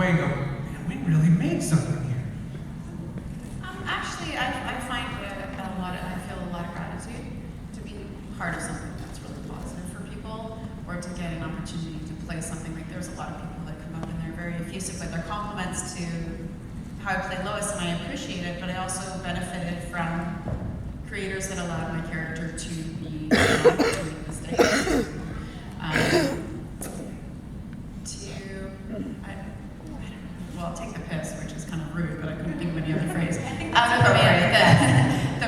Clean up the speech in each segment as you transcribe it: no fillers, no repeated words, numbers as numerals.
away and go, man, we really made something here? Actually, I find I feel a lot of gratitude to be part of something that's really positive for people, or to get an opportunity to play something. Like, there's a lot of people that come up and they're very effusive with their compliments to how I played Lois, and I appreciate it, but I also benefited from creators that allowed my character to be doing mistakes. Well, take the piss, which is kind of rude, but I couldn't think of any other phrase. The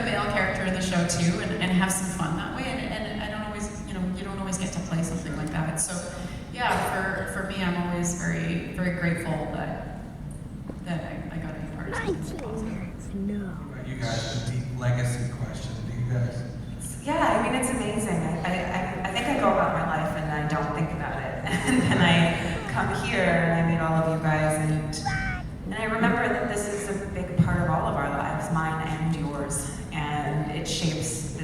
male character in the show too, and have some fun that way. And I don't always, you don't always get to play something like that. So, yeah, for me, I'm always very, very grateful that I got to be part of something positive. No. What about you guys? The deep legacy question. Do you guys? Yeah, I mean, it's amazing. I think I go about my life and I don't think about it. And then I come here and I meet all of you guys, and I remember that this is a big part of all of our lives, mine and yours. And it shapes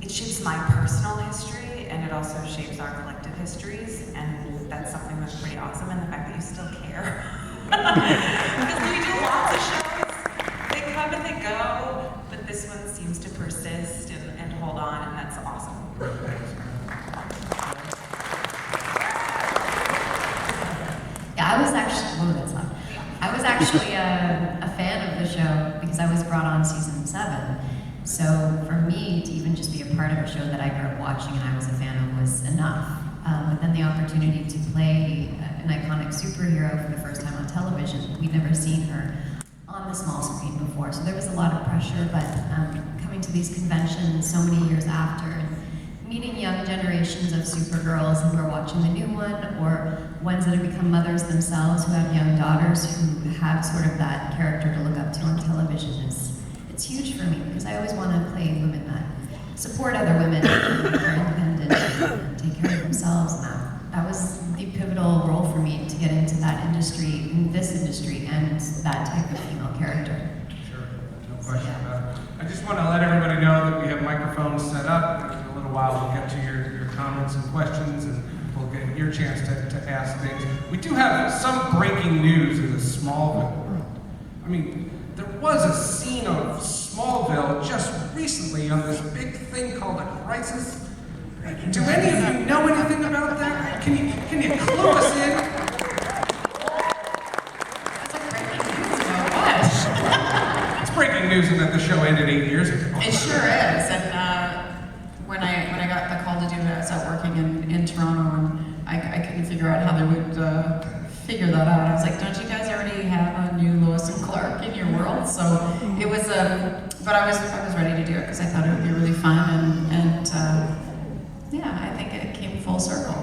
it shapes my personal history, and it also shapes our collective histories. And that's something that's pretty awesome. And the fact that you still care. Because we do lots of shows. They come and they go, but this one seems to persist and hold on, and that's awesome. Yeah, I was actually a fan of the show because I was brought on season 7. So for me to even just be a part of a show that I grew up watching and I was a fan of was enough. But then the opportunity to play an iconic superhero for the first time on television, we'd never seen her on the small screen before, so there was a lot of pressure, but coming to these conventions so many years after, and meeting young generations of Supergirls who are watching the new one, or ones that have become mothers themselves who have young daughters who have sort of that character to look up to on television, it's huge for me, because I always want to play women that support other women who are independent and take care of themselves, and that was the pivotal role for me to get into that industry, in this industry, and that type of female character. Sure, no question about it. I just want to let everybody know that we have microphones set up. In a little while we'll get to your comments and questions, and we'll get your chance to ask things. We do have some breaking news in the Smallville world. I mean, there was a scene of Smallville just recently on this big thing called a crisis. Do any of you know anything about that? Can you clue us in? That's like breaking news about what? It's breaking news in that the show ended 8 years ago. It sure is. And when I got the call to do it, I was out working in Toronto, and I couldn't figure out how they would figure that out. I was like, don't you guys already have a new Lois and Clark in your world? So it was but I was ready to do it because I thought it would be really fun, and yeah, I think it came full circle.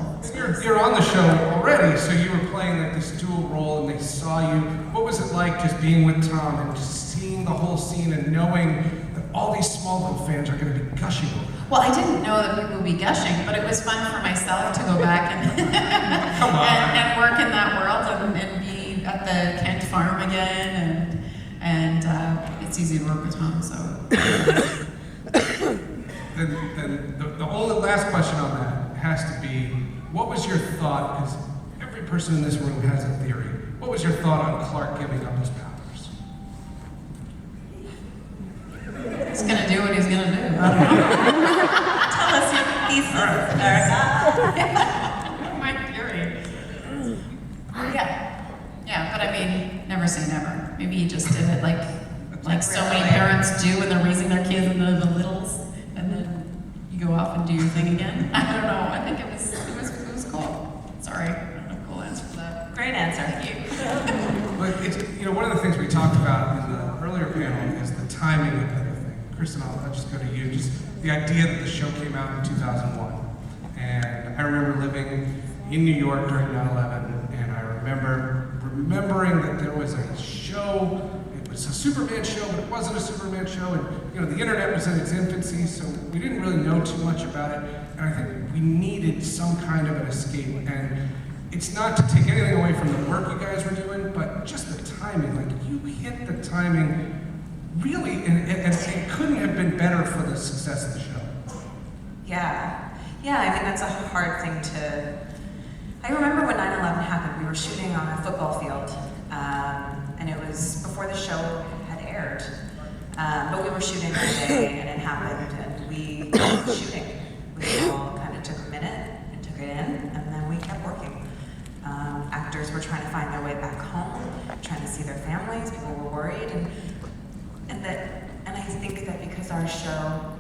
You're on the show already, so you were playing like this dual role, and they saw you. What was it like just being with Tom and just seeing the whole scene and knowing that all these Smallville fans are going to be gushing over it? Well, I didn't know that people would be gushing, but it was fun for myself to go back and and work in that world and be at the Kent farm again, and it's easy to work with Tom, so. Then the only last question on that has to be, what was your thought, because every person in this room has a theory, what was your thought on Clark giving up his powers? He's gonna do what he's gonna do. I don't know. Tell us your thesis, My theory. Yeah, but I mean, never say never. Maybe he just did it like so many parents do when they're raising their kids in the littles, and then you go off and do your thing again. I don't know. I think it was cool. Sorry, I don't have a cool answer for that. Great answer. Thank you. But it's, one of the things we talked about in the earlier panel is the timing of everything. Kristen, I'll just go to you. Just the idea that the show came out in 2001. And I remember living in New York during 9/11, and I remember remembering that there was a show. It was a Superman show, but it wasn't a Superman show. And the internet was in its infancy, so we didn't really know too much about it. And I think we needed some kind of an escape. And it's not to take anything away from the work you guys were doing, but just the timing. Like, you hit the timing really, and it couldn't have been better for the success of the show. Yeah, I mean, that's a hard thing to... I remember when 9/11 happened, we were shooting on a actors were trying to find their way back home, trying to see their families. People were worried, and I think that because our show,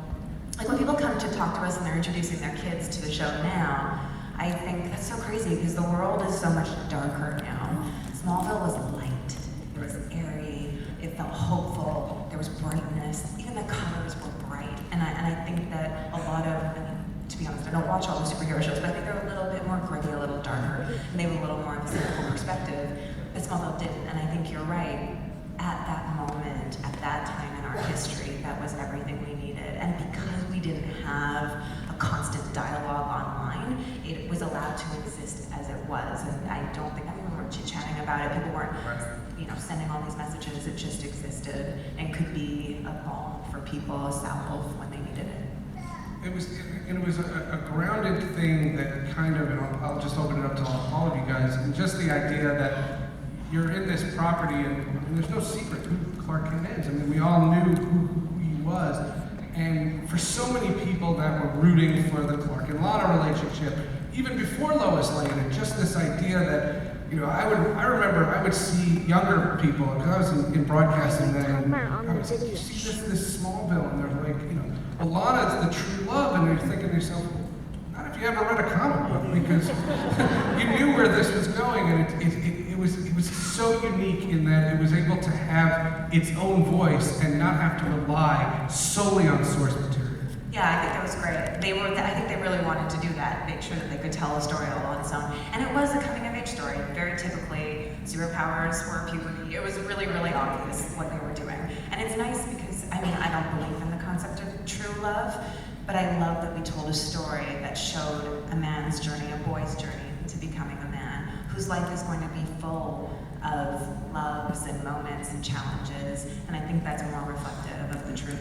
like when people come to talk to us and they're introducing their kids to the show now, I think that's so crazy because the world is so much darker now. Smallville was light, it was airy, it felt hopeful, there was brightness, even the colors were bright. And I think that a lot of, I mean, to be honest, I don't watch all the superhero shows, but I think they're a little bit more gritty, a little darker, and they have a little more of a cynical perspective. But Smallville didn't, and I think you're right. At that moment, at that time in our history, that was everything we needed. And because we didn't have a constant dialogue online, it was allowed to exist as it was. And I don't think, I mean, we were chit-chatting about it. People weren't, sending all these messages. It just existed and could be a balm for people, a salve when they needed it. It was a grounded thing that kind of, and I'll just open it up to all of you guys, and just the idea that you're in this property and there's no secret who Clark Kent is. I mean, we all knew who he was. And for so many people that were rooting for the Clark and Lana relationship, even before Lois Lane, and just this idea that, I remember I would see younger people, because I was in broadcasting then, and I would say, you see this Smallville, and they're like, well, Lana's the true love, and you're thinking to yourself, not if you ever read a comic book, because you knew where this was going, and it was so unique in that it was able to have its own voice and not have to rely solely on source material. Yeah, I think that was great. I think they really wanted to do that, make sure that they could tell a story all on its own. And it was a coming-of-age story. Very typically, superpowers were puberty. It was really, really obvious what they were doing. And it's nice because, I don't believe in the concept of true love, but I love that we told a story that showed a man's journey, a boy's journey to becoming a man, whose life is going to be full of loves and moments and challenges, and I think that's more reflective of the truth.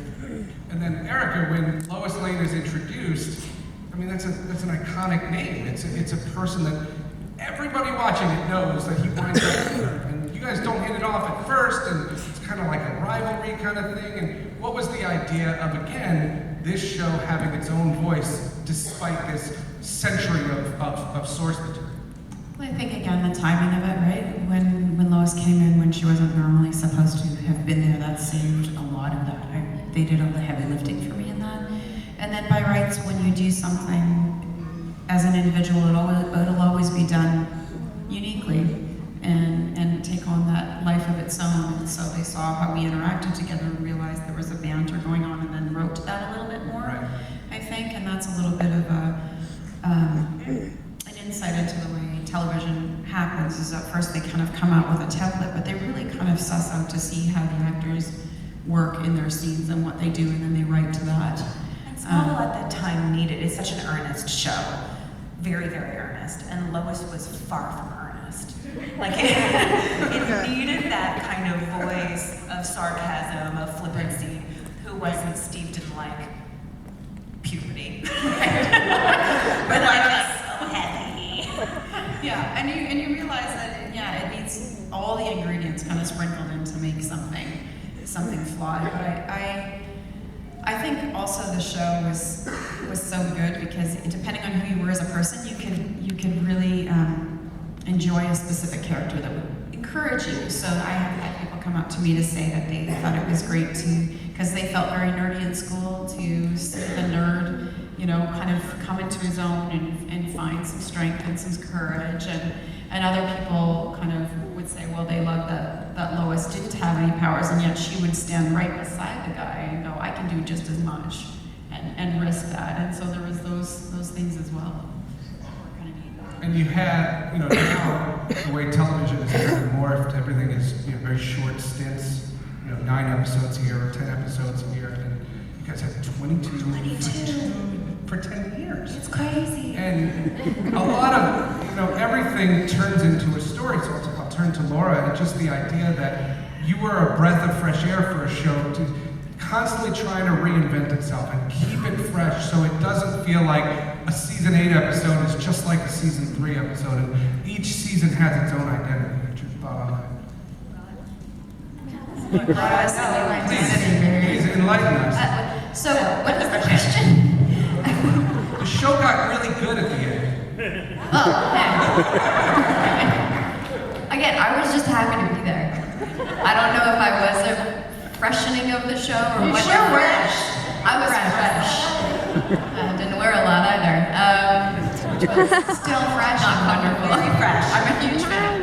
And then Erica, when Lois Lane is introduced, that's an iconic name. It's a person that everybody watching it knows that he winds up with her. And you guys don't hit it off at first, and it's kind of like a rivalry kind of thing. And what was the idea of, again, this show having its own voice despite this century of source material? Well, I think, again, the timing of it, right? When Lois came in when she wasn't normally supposed to have been there, that saved a lot of that. They did all the heavy lifting for me in that. And then by rights, when you do something as an individual, it'll always be done uniquely and take on that life of its own. And so they saw how we interacted together and realized there was a banter going on, and then wrote that a little bit more, right. I think. And that's a little bit of an insight into the way television happens. Is at first they kind of come out with a template, but they really kind of suss out to see how the actors work in their scenes and what they do, and then they write to that. And Smallville at that time it's such an earnest show. Very, very earnest. And Lois was far from earnest. Like, it needed that kind of voice of sarcasm, of flippancy, who wasn't steeped in, puberty. But, so heavy. Yeah, and you realize that, it needs all the ingredients kind of sprinkled in to make something flawed. But I think also the show was so good because depending on who you were as a person, you could really enjoy a specific character that would encourage you. So I have had people come up to me to say that they thought it was great because they felt very nerdy in school, to see the nerd, kind of come into his own and find some strength and some courage. And other people kind of would say, well, they love that Lois didn't have any powers, and yet she would stand right beside the guy and go, I can do just as much, and risk that. And so there was those things as well. And you had, now the way television is very morphed, everything is very short stints, 9 episodes a year or 10 episodes a year, and you guys had 22 for 10 years. It's crazy. And a lot of, everything turns into a story. So I'll turn to Laura, and just the idea that you were a breath of fresh air for a show to constantly trying to reinvent itself and keep it fresh so it doesn't feel like a season 8 episode is just like a season 3 episode. And each season has its own identity. What's your thought on that? Please enlighten us. So, what is the question? The show got really good at the end. Oh, okay. know if I was a freshening of the show or You whatever. sure fresh. I was fresh. Didn't wear a lot either. Which was still fresh and wonderful. Very fresh. I'm a huge fan.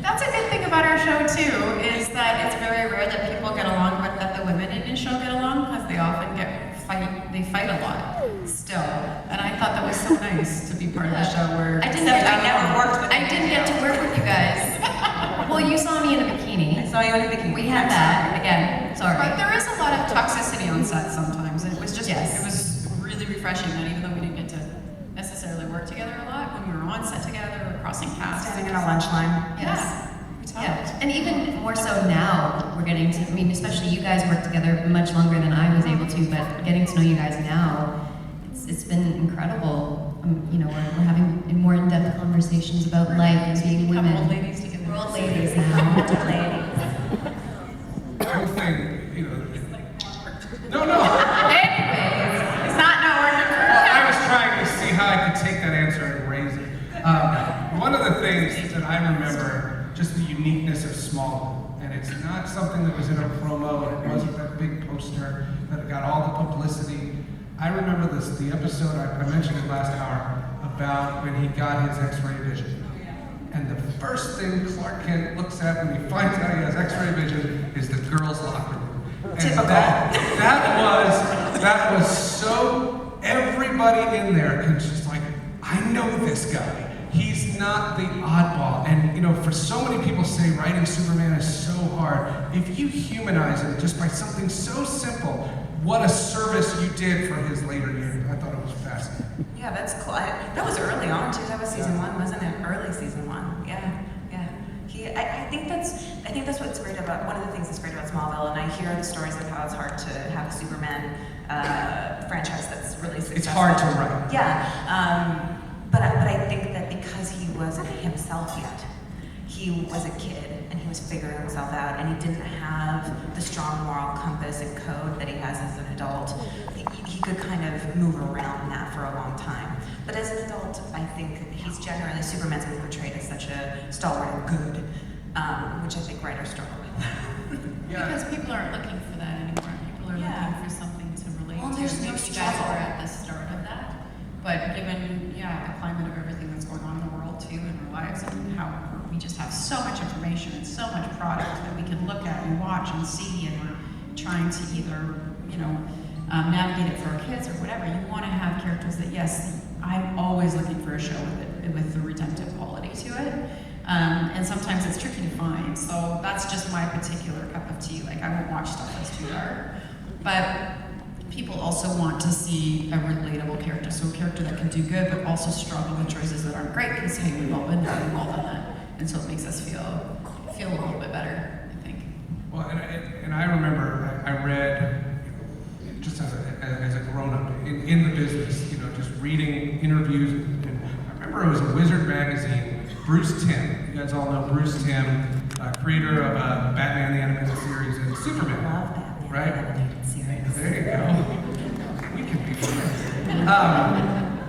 That's a good thing about our show too, is that it's very rare that people get along, but that the women in the show get along, because they often they fight a lot still. And I thought that was so nice to be part of the show where I never worked with I didn't get to work with you guys. Well, you saw me in a bikini. I saw you in a bikini. We had that again. Sorry. But there is a lot of toxicity on set sometimes, and it was just Yes. it was really refreshing that even though we didn't get to necessarily work together a lot, when we were on set together or crossing paths. Standing in a lunch line. Yes. We talked. Yeah, and even more so now, we're getting to, I mean, especially you guys worked together much longer than I was able to, but getting to know you guys now, it's been incredible. You know, we're having more in-depth conversations about life and being Become women. old ladies together. We're old ladies now. Ladies. One thing, you know, no. Anyways, it's not working for Well, I was trying to see how I could take that answer and raise it. One of the things that I remember, just the uniqueness of Smallville, and it's not something that was in a promo, and it wasn't that big poster that got all the publicity. I remember the episode I mentioned it last hour about when he got his X-ray vision. And the first thing Clark Kent looks at when he finds out he has X-ray vision is the girls' locker room. And Typical. that was so, everybody in there can just like, I know this guy. He's not the oddball. And you know, for so many people say writing Superman is so hard, if you humanize him just by something so simple, what a service you did for his later years. I thought it was fascinating. Yeah, that's cool. That was early on too. That was season 1, wasn't it? Early season 1. Yeah. I think that's what's great about, one of the things that's great about Smallville, and I hear the stories of how it's hard to have a Superman franchise that's really successful. It's hard to write. Yeah, but I think that because he wasn't himself yet, he was a kid and he was figuring himself out, and he didn't have the strong moral compass and code that he has as an adult. He could kind of move around that for a long time. But as an adult, I think Superman's been portrayed as such a stalwart and good, which I think writers struggle with. Because people aren't looking for that anymore. People are looking for something to relate Well, to. there's Maybe no you guys struggle. were at the start of that. But given, the climate of everything that's going on in the world too, in our lives, and how we just have so much information and so much product that we can look at and watch and see, and we're trying to either, navigate it for our kids or whatever. You want to have characters that, yes, I'm always looking for a show with the redemptive quality to it. And sometimes it's tricky to find. So that's just my particular cup of tea. Like, I won't watch stuff that's too dark. But people also want to see a relatable character. So a character that can do good, but also struggle with choices that aren't great, because, hey, we've all been there, we've all done that. And so it makes us feel a little bit better, I think. Well, and I remember I read, just as a grown-up in the business, just reading interviews. And I remember it was a Wizard magazine, Bruce Timm. You guys all know Bruce Timm, creator of Batman the Animated Series and Superman. Love Batman. Right? Animated series. There you go. We can be friends.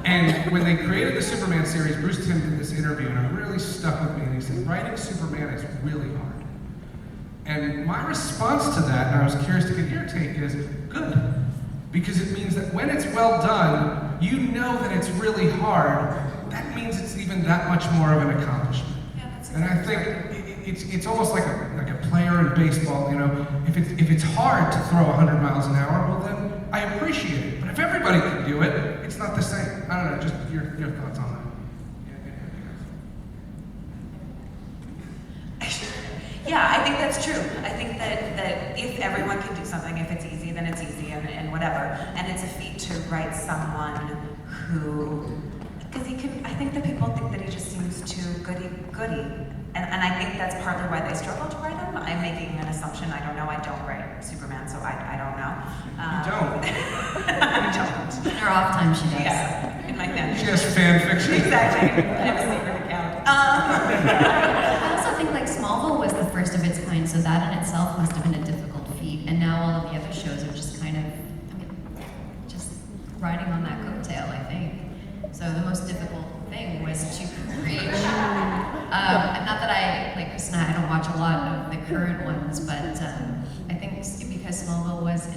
And when they created the Superman series, Bruce Timm did this interview, and it really stuck with me. And he said, writing Superman is really hard. And my response to that, and I was curious to get your take, is good. Because it means that when it's well done, you know that it's really hard. That means it's even that much more of an accomplishment. Yeah, that's And I think it's almost like a player in baseball. If it's hard to throw 100 miles an hour, well then I appreciate it. But if everybody can do it, it's not the same. I don't know. Just your thoughts on that. Yeah, I think that's true. I think that if everyone can do something, if it's easy, then it's easy and whatever. And it's a feat to write someone who, because I think that people think that he just seems too goody. And I think that's partly why they struggle to write him. I'm making an assumption. I don't know. I don't write Superman, so I don't know. You don't. I don't. In her off time, she does. Yeah, in my fan She has fan fiction. Exactly. I have a secret account. I also think like Smallville was the first of its kind, so that in itself must have been a difficult feat. And now all of the other shows are just kind of, just riding on that coattail, I think. So the most difficult thing was to create, not and I don't watch a lot of the current ones, but I think because Smallville was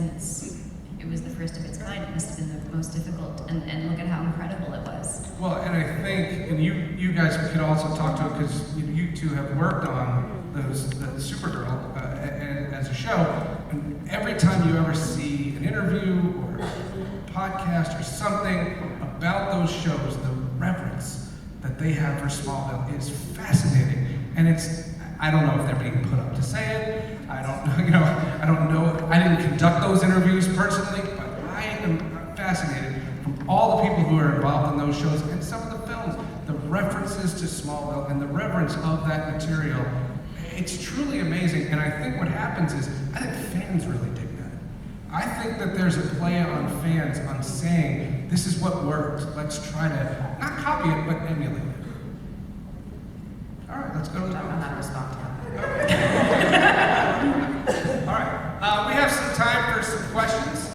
it was the first of its kind, it must have been the most difficult, and look at how incredible it was. Well, and I think, and you guys could also talk to it because you two have worked on the Supergirl as a show, and every time you ever see an interview or a podcast or something about those shows, the reverence that they have for Smallville is fascinating, and I don't know if they're being put up to say it. I don't know, I don't know. I didn't conduct those interviews personally, but I am fascinated from all the people who are involved in those shows and some of the films, the references to Smallville and the reverence of that material. It's truly amazing, and I think what happens is, I think fans really dig that. I think that there's a play on fans on saying, this is what worked. Let's try to, not copy it, but emulate it. All right, let's go to the I don't know how to respond to that.